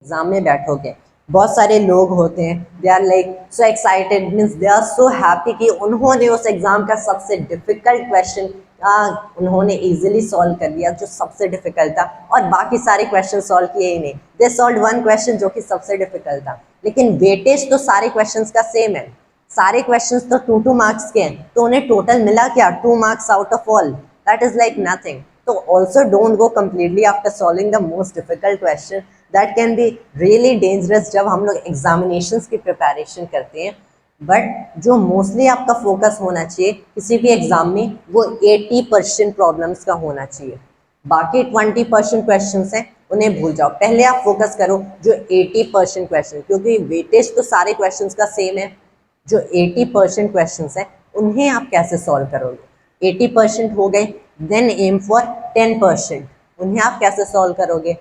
Exam में बैठोगे, बहुत सारे लोग होते हैं, they are like so excited, means they are so happy कि उन्होंने उस एग्जाम का सबसे डिफिकल्ट क्वेश्चन उन्होंने इजीली सॉल्व कर लिया जो सबसे डिफिकल्ट था, और बाकी सारे क्वेश्चन सॉल्व किए ही नहीं, दे सॉल्व वन क्वेश्चन जो कि सबसे डिफिकल्ट था। लेकिन वेटेज तो सारे क्वेश्चंस का सेम है, सारे क्वेश्चंस तो 2-2 मार्क्स के हैं, तो उन्हें टोटल मिला क्या, 2 marks out of all, that is like nothing. तो also don't go completely after solving the most difficult question, that can be really dangerous जब हम लोग एग्जामिनेशंस की प्रिपरेशन करते हैं। बट जो मोस्टली आपका फोकस होना चाहिए किसी भी एग्जाम में, वो 80% प्रॉब्लम्स का होना चाहिए, बाकी 20% क्वेश्चन हैं उन्हें भूल जाओ, पहले आप फोकस करो जो 80% क्वेश्चन, क्योंकि वेटेज तो सारे क्वेश्चंस का सेम है, जो 80% क्वेश्चंस हैं उन्हें आप कैसे सॉल्व करोगे, 80% हो गए, देन एम फॉर 10%, उन्हें आप कैसे सॉल्व करोगे।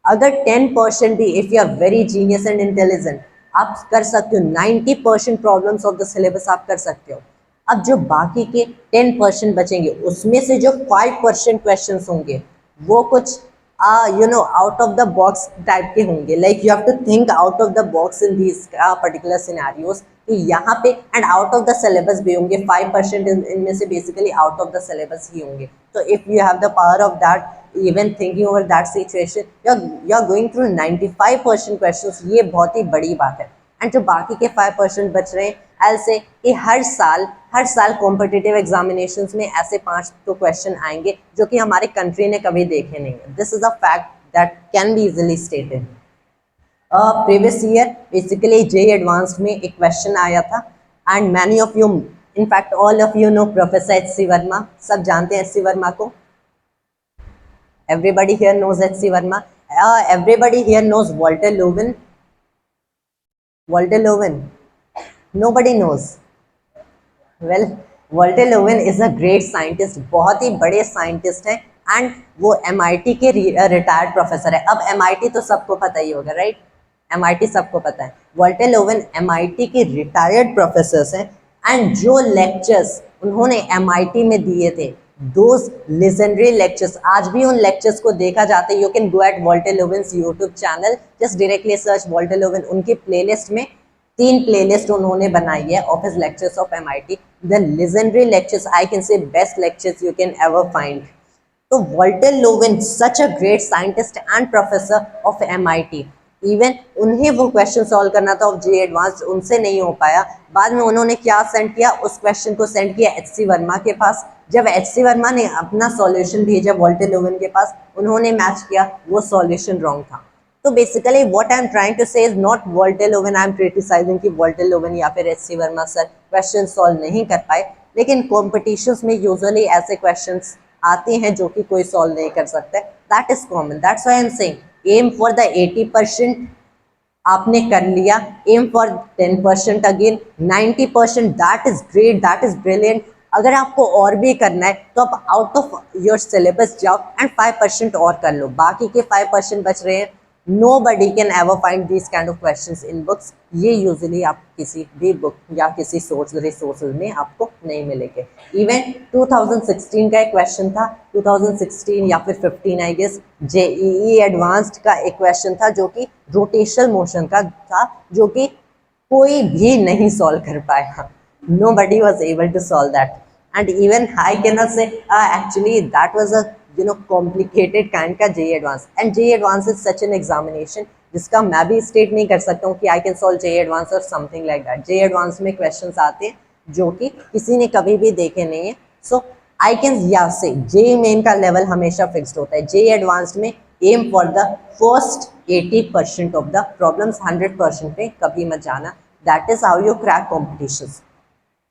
अगर 10% भी, if you are very genius and intelligent, आप कर सकते हो 90% प्रॉब्लम्स ऑफ द सिलेबस आप कर सकते हो। अब जो बाकी के 10% बचेंगे उसमें से जो 5% क्वेश्चन होंगे वो कुछ out of the box type के होंगे, like you have to think out of the box in these particular scenarios, तो यहाँ पे and out of the syllabus भी होंगे, 5% इनमें से basically out of the syllabus ही होंगे। तो if you have the power of that, even thinking over that situation, you are going through 95% questions, ये बहुत ही बड़ी बात है। एंड जो बाकी के 5% बच रहे हैं, आई से कि हर साल कॉम्पिटिटिव एग्जामिनेशंस में ऐसे 5 तो क्वेश्चन आएंगे जो कि हमारे कंट्री ने कभी देखे नहीं है, this is a fact that can be easily stated. Previous year basically JEE Advanced में एक क्वेश्चन आया था, and many of you, in fact all of you know professor H C. Verma, सब जानते हैं एच.सी. वर्मा को, everybody here knows H.C. Verma, everybody here knows Walter Lewin, Walter Lewin, nobody knows, well Walter Lewin is a great scientist, बहुत ही बड़े scientist हैं, and वो MIT के retired professor है। अब MIT तो सबको पता ही होगा, राइट, MIT सबको पता है। वॉल्टर लोवन MIT के रिटायर्ड प्रोफेसर्स हैं, एंड जो लेक्चर्स उन्होंने MIT में दिए थे, दोज लेजेंडरी लेक्चर्स, आज भी उन लेक्चर्स को देखा जाता है। You can go at Walter Lewin's YouTube channel, just directly search Walter Lewin, उनकी प्लेलिस्ट में 3 प्लेलिस्ट उन्होंने बनाई है of his lectures of MIT, the legendary lectures, I can say best lectures you can ever find. तो Walter Lewin such a great scientist and professor of MIT, even उन्हें वो question solve करना था of J advance, उनसे नहीं हो पाया। बाद में उन्होंने क्या सेंड किया, उस क्वेश्चन को सेंड किया H.C. वर्मा के पास। जब H.C. वर्मा ने अपना सॉल्यूशन भेजा वॉल्टर लोवन के पास, उन्होंने मैच किया, वो सॉल्यूशन रॉन्ग था। तो basically what I am trying to say is not Walter Lewin, I am criticising कि वॉल्टर लोवन या फिर H.C. Verma sir question solve नहीं कर पाए, लेकिन कॉम्पिटिशन्स में यूजुअली ऐसे क्वेश्चंस आते हैं जो कि कोई सॉल्व नहीं कर सकता, that is common, that's why I am saying aim for the 80%, आपने कर लिया, aim for 10% again, 90%, that is great, that is brilliant. अगर आपको और भी करना है तो आप आउट ऑफ योर सिलेबस जाओ एंड 5% और कर लो, बाकी के 5% बच रहे हैं। Nobody can ever find these kind of questions in books, ये यूजुअली आप किसी भी बुक या किसी सोर्स रिसोर्सेज में आपको नहीं मिलेंगे। इवन 2016 का एक क्वेश्चन था, 2016 या फिर 15 आई गेस, जेईई एडवांस्ड का एक क्वेश्चन था जो कि रोटेशनल मोशन का था, जो कि कोई भी नहीं सॉल्व कर पाया, nobody was able to solve that, and even I cannot say actually that was a complicated kind का JEE Advanced, and JEE Advanced is such an examination जिसका मैं भी स्टेट नहीं कर सकता हूँ कि I can solve JEE Advanced or something like that। JEE Advanced में questions आते हैं जो कि किसी ने कभी भी देखे नहीं है, so I can say JEE Main का level हमेशा fixed होता है, JEE Advanced में aim for the first 80% of the problems, 100% पे कभी मत जाना, that is how you crack competitions।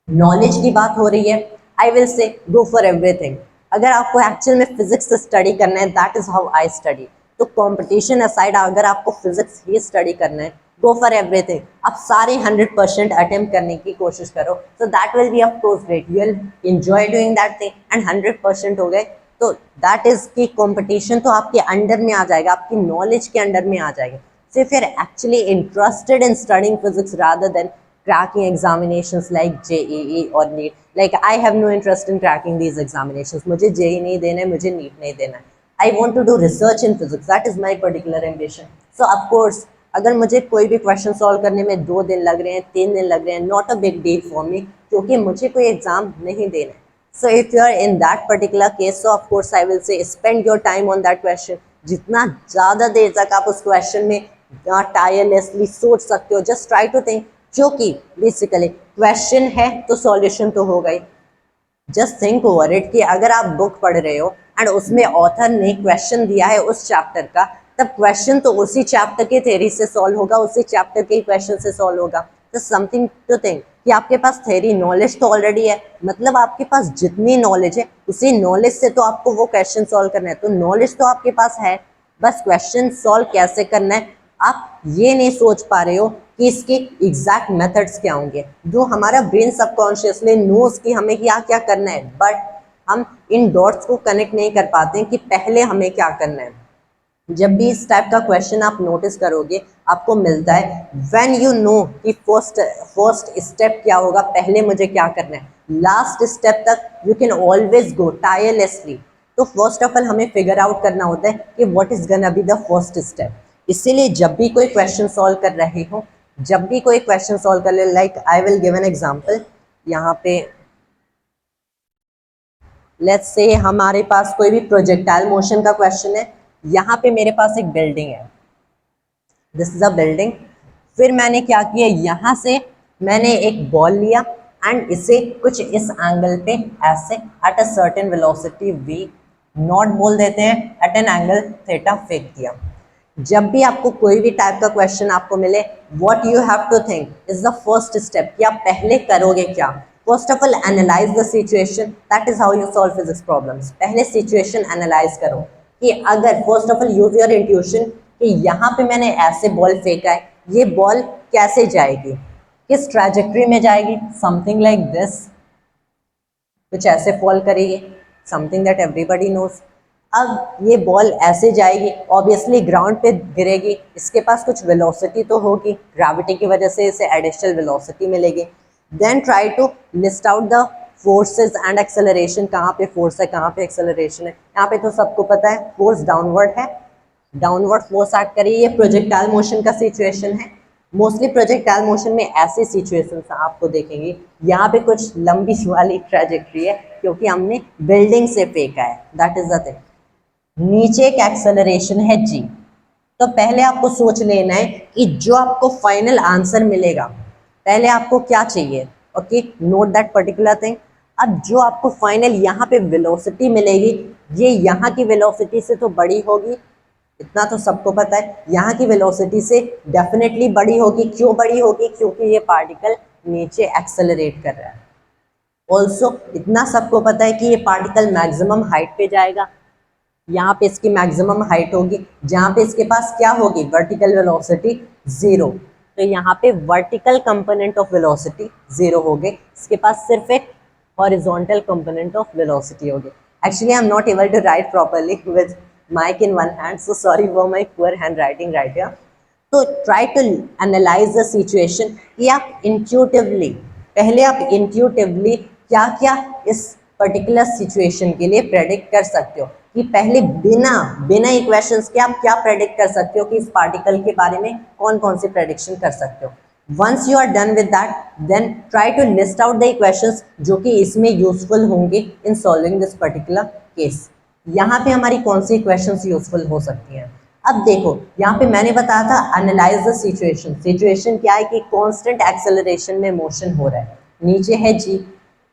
Knowledge की बात हो रही है, आई विल से गो फॉर एवरीथिंग। अगर आपको एक्चुअल में फिजिक्स से स्टडी करना है, that is how I study. तो कंपटीशन असाइड अगर आपको फिजिक्स ही स्टडी करना है, गो फॉर एवरीथिंग, आप सारे 100% अटेम्प्ट करने की कोशिश करो, so that will be of course great, you will enjoy doing that thing, and 100% हो गए तो दैट इज की कंपटीशन तो आपके अंडर में आ जाएगा, आपकी नॉलेज के अंडर में आ जाएगा। So if you are actually interested in studying physics rather than cracking examinations like JEE or NEET, like I have no interest in cracking these examinations, मुझे JEE नहीं देना है, मुझे NEET नहीं देना है, I want to do research in physics, that is my particular ambition, so of course अगर मुझे कोई भी क्वेश्चन सॉल्व करने में 2 दिन लग रहे हैं, 3 दिन लग रहे हैं, not a big deal for me, क्योंकि मुझे कोई एग्जाम नहीं देना है. So if you are in that particular case, so of course I will say spend your time on that question. जितना ज़्यादा देर तक आप उस क्वेश्चन में टायरलेसली सोच सकते हो, जस्ट ट्राई टू थिंक. क्योंकि बेसिकली क्वेश्चन है तो सॉल्यूशन तो होगा ही. जस्ट थिंक ओवर इट कि अगर आप बुक पढ़ रहे हो एंड उसमें ऑथर ने क्वेश्चन दिया है उस चैप्टर का, तब क्वेश्चन तो उसी चैप्टर के थ्योरी से सॉल्व होगा, उसी चैप्टर के क्वेश्चन से सॉल्व होगा. तो समथिंग टू थिंक कि आपके पास थ्योरी नॉलेज तो ऑलरेडी है, मतलब आपके पास जितनी नॉलेज है उसी नॉलेज से तो आपको वो क्वेश्चन सॉल्व करना है. तो नॉलेज तो आपके पास है, बस क्वेश्चन सॉल्व कैसे करना है आप ये नहीं सोच पा रहे हो कि इसके एग्जैक्ट मेथड्स क्या होंगे. जो हमारा ब्रेन सबकॉन्शियसली नोज कि हमें क्या क्या करना है, बट हम इन डॉट्स को कनेक्ट नहीं कर पाते हैं कि पहले हमें क्या करना है. जब भी इस टाइप का क्वेश्चन आप नोटिस करोगे आपको मिलता है, व्हेन यू नो कि फर्स्ट स्टेप क्या होगा, पहले मुझे क्या करना है, लास्ट स्टेप तक you can always go tirelessly. तो फर्स्ट ऑफ ऑल हमें फिगर आउट करना होता है कि what is gonna be the first step. इसीलिए जब भी कोई क्वेश्चन सॉल्व कर रहे हो, जब भी कोई क्वेश्चन सॉल्व कर ले, like I will give an example. यहाँ पे लेट्स से हमारे पास कोई भी प्रोजेक्टाइल मोशन का क्वेश्चन है. यहाँ पे मेरे पास एक बिल्डिंग है, दिस इज अ बिल्डिंग. फिर मैंने क्या किया, यहाँ से मैंने एक बॉल लिया एंड इसे कुछ इस एंगल पे ऐसे at a certain velocity v not बोल देते हैं, एट एन एंगल थीटा फेंक दिया. जब भी आपको कोई भी टाइप का क्वेश्चन आपको मिले, what you have to think is the first step कि आप पहले करोगे क्या. First of all analyse the situation, that is how you solve physics problems. पहले सिचुएशन एनालाइज करो कि अगर first of all use your intuition कि यहाँ पे मैंने ऐसे बॉल फेंका है, ये बॉल कैसे जाएगी, किस ट्रैजेक्टरी में जाएगी, समथिंग लाइक दिस, कुछ ऐसे फॉल करेगी, समथिंग दैट एवरीबडी नोज. अब ये बॉल ऐसे जाएगी, ऑब्वियसली ग्राउंड पे गिरेगी, इसके पास कुछ वेलोसिटी तो होगी, ग्रेविटी की वजह से इसे एडिशनल वेलोसिटी मिलेगी. Then try to list out the forces and acceleration, कहाँ पे फोर्स है कहाँ पे एक्सेलरेशन है. यहाँ पे तो सबको पता है फोर्स डाउनवर्ड है, डाउनवर्ड फोर्स एक्ट करिए. ये प्रोजेक्टाइल मोशन का सिचुएशन है. मोस्टली प्रोजेक्टाइल मोशन में ऐसे सिचुएशंस आपको देखेंगे, यहाँ पे कुछ लंबी वाली ट्रैजेक्टरी है क्योंकि हमने बिल्डिंग से फेंका है, दैट इज द थिंग. नीचे एक एक्सेलरेशन है g. तो पहले आपको सोच लेना है कि जो आपको फाइनल आंसर मिलेगा, पहले आपको क्या चाहिए. Okay, note that particular thing. अब जो आपको फाइनल यहाँ पे वेलोसिटी मिलेगी, ये यहाँ की वेलोसिटी से तो बड़ी होगी, इतना तो सबको पता है. यहाँ की वेलोसिटी से डेफिनेटली बड़ी होगी. क्यों बड़ी होगी, क्योंकि ये पार्टिकल नीचे एक्सेलरेट कर रहा है. ऑल्सो इतना सबको पता है कि ये पार्टिकल मैक्सिमम हाइट पे जाएगा, यहाँ पे इसकी मैक्सिमम हाइट होगी, जहाँ पे इसके पास क्या होगी, वर्टिकल वेलोसिटी 0. तो यहाँ पे वर्टिकल कंपोनेंट ऑफ वेलोसिटी 0 हो गए, इसके पास सिर्फ एक हॉरिजॉन्टल कंपोनेंट ऑफ वेलोसिटी होगी. Actually I am not able to write properly with mic in one hand, so sorry for my poor handwriting right here. तो try to analyze the situation कि आप intuitively, पहले आप intuitively क्या क्या इस particular situation के लिए प्रेडिक्ट कर सकते हो, कि पहले बिना इक्वेशंस के आप क्या प्रेडिक्ट कर सकते हो कि इस पार्टिकल के बारे में कौन कौन सी प्रेडिक्शन कर सकते हो. Once you are done with that, then try to list out the equations जो कि इसमें यूजफुल होंगे in solving this particular case. यहाँ पे हमारी कौन सी क्वेश्चंस यूजफुल हो सकती हैं. अब देखो यहाँ पे मैंने बताया था एनालाइज द सिचुएशन. सिचुएशन क्या है कि कांस्टेंट एक्सेलरेशन में मोशन हो रहा है, नीचे है जी,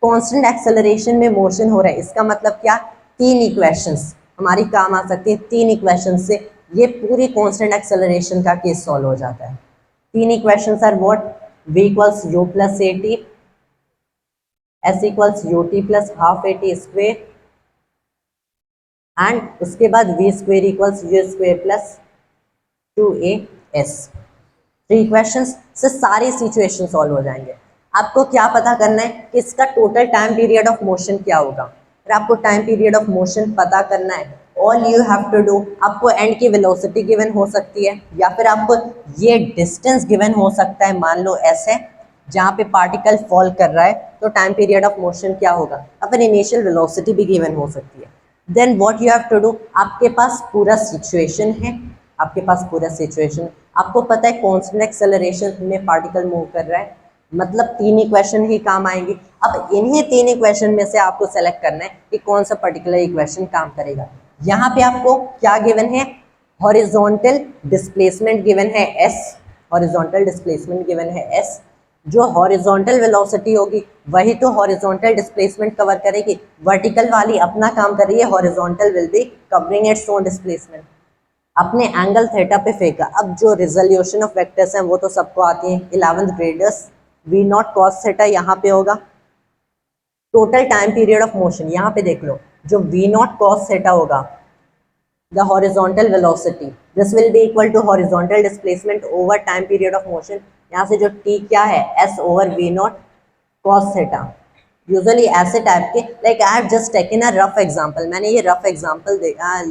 कांस्टेंट एक्सेलरेशन में मोशन हो रहा है. इसका मतलब क्या, 3 इक्वेशंस हमारी काम आ सकती है. 3 इक्वेशन से ये पूरी कांस्टेंट एक्सेलरेशन का केस सॉल्व हो जाता है. 3 equations are what, v equals u plus at, s equals ut plus half at square, and उसके बाद v square equals u square plus 2as. 3 equations से सारे सिचुएशन सॉल्व हो जाएंगे. आपको क्या पता करना है कि इसका total time period of motion क्या होगा. अगर आपको टाइम पीरियड ऑफ मोशन पता करना है, all you have to do, आपको एंड की वेलोसिटी गिवन हो सकती है, या फिर आपको ये डिस्टेंस गिवन हो सकता है, मान लो ऐसे जहाँ पे पार्टिकल फॉल कर रहा है तो टाइम पीरियड ऑफ मोशन क्या होगा, या फिर इनिशियल वेलोसिटी भी गिवन हो सकती है. Then what you have to do, आपके पास पूरा सिचुएशन है, आपके पास पूरा सिचुएशन, आपको पता है कांस्टेंट एक्सेलरेशन में पार्टिकल मूव कर रहा है, मतलब 3 इक्वेशन ही काम आएंगी। अब इन्हीं 3 इक्वेशन में से आपको सेलेक्ट करना है कि कौन सा पर्टिकुलर इक्वेशन काम करेगा। यहाँ पे आपको क्या गिवन है, हॉरिजॉन्टल डिस्प्लेसमेंट गिवन है s, हॉरिजॉन्टल डिस्प्लेसमेंट गिवन है s। जो हॉरिजॉन्टल वेलोसिटी होगी वही तो हॉरिजॉन्टल डिस्प्लेसमेंट कवर करेगी, वर्टिकल वाली अपना काम कर रही है, horizontal will be covering its own displacement, अपने एंगल थीटा पे फेंका। अब जो रिजोल्यूशन ऑफ वेक्टर्स हैं वो तो सबको आती है, 11th graders, v naught cos theta यहाँ पे होगा, total time period of motion यहाँ पे देख लो, जो वी नॉट कॉस थीटा होगा the horizontal velocity, this will be equal to horizontal displacement over time period of motion। यहाँ से जो t क्या है, s over v not cos theta। Usually ऐसे टाइप के, like I have just taken a rough example, मैंने ये rough example लिया